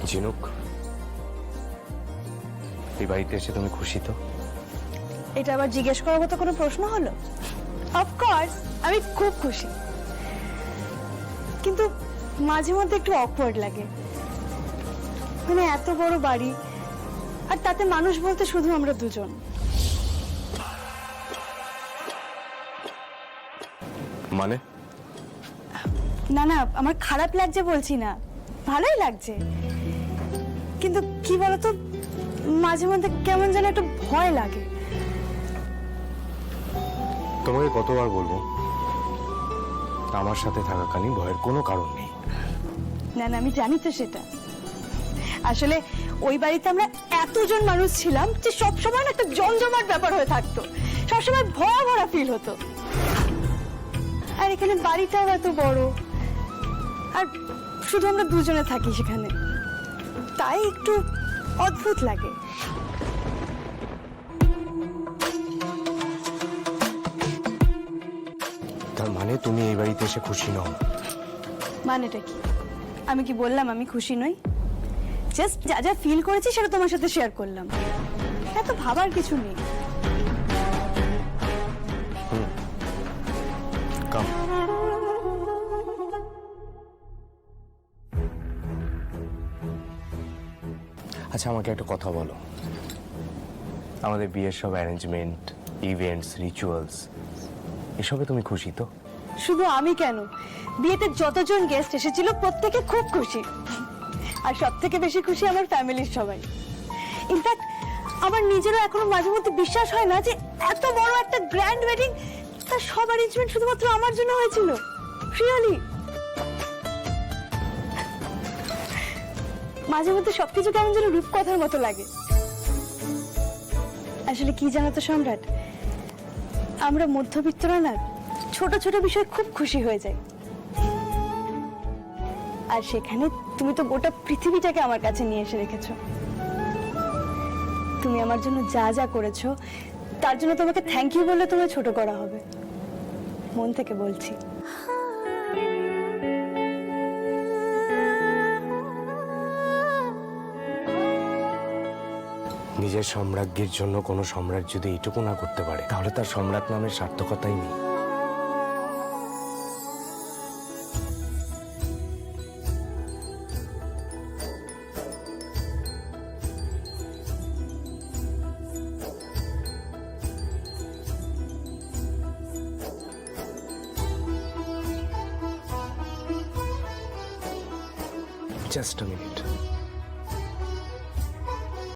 ঝিনুক, এই বাড়িতে এসে তুমি খুশি তো? এটা আবার জিজ্ঞেস করার মতো কোনো প্রশ্ন হলো? অফকোর্স আমি খুব খুশি, কিন্তু মাঝে মধ্যে একটু অকওয়ার্ড লাগে। মানে এত বড় বাড়ি, আর তাতে মানুষ বলতে শুধু আমরা দুজন। মানে? না না, আমার খারাপ লাগছে বলছি না, ভালোই লাগছে, কিন্তু কি বলতো, মাঝে মধ্যে কেমন যেন একটা ভয় লাগে। তোমাকে কতবার বলবো আমার সাথে থাকাকালীন ভয়ের কোনো কারণ নেই। না না, আমি জানি তো সেটা। আসলে ওই বাড়িতে আমরা এতজন মানুষ ছিলাম যে সবসময় একটা জমজমাট ব্যাপার হয়ে থাকতো, সবসময় ভরা ভরা ফিল হতো। আর এখানে বাড়িটাও এত বড়, আর শুধু আমরা দুজনে থাকি সেখানে, তাই একটু অদ্ভুত লাগে। তার মানে তুমি এই বাড়িতে এসে খুশি নও? মানেটা কি? আমি কি বললাম আমি খুশি নই? জাস্ট যা যা ফিল করেছি সেটা তোমার সাথে শেয়ার করলাম, এত ভাবার কিছু নেই। কাম। আচ্ছা, আমাকে একটা কথা বলো, আমাদের বিয়ের সব অ্যারেঞ্জমেন্ট, ইভেন্টস, রিচুয়ালস, এসবে তুমি খুশি তো? শুধু আমি কেন, বিয়েতে যতজন গেস্ট এসেছিল প্রত্যেকে খুব খুশি, আর সব থেকে বেশি খুশি আমার ফ্যামিলির সবাই। ইনফ্যাক্ট আমার নিজেরও এখনো মাঝে মধ্যে বিশ্বাস হয় না যে এত বড় একটা গ্র্যান্ড ওয়েডিং, তার সব অ্যারেঞ্জমেন্ট শুধুমাত্র আমার জন্য হয়েছিল। রিয়েলি মাঝে মধ্যে সবকিছু কেমন যেন রূপকথার মতো লাগে। আসলে কি জানো তো সম্রাট, আমরা মধ্যবিত্তরা না ছোট ছোট বিষয় খুব খুশি হয়ে যাই, আর সেখানে তুমি তো গোটা পৃথিবীটাকে আমার কাছে নিয়ে এসে রেখেছো। তুমি আমার জন্য যা যা করেছো তার জন্য তোমাকে থ্যাংক ইউ বললে তোমায় ছোট করা হবে, মন থেকে বলছি। নিজের সম্রাজ্ঞীর জন্য কোনো সম্রাট যদি এইটুকু না করতে পারে, তাহলে তার সম্রাট নামের সার্থকতাই নেই। Just a minute.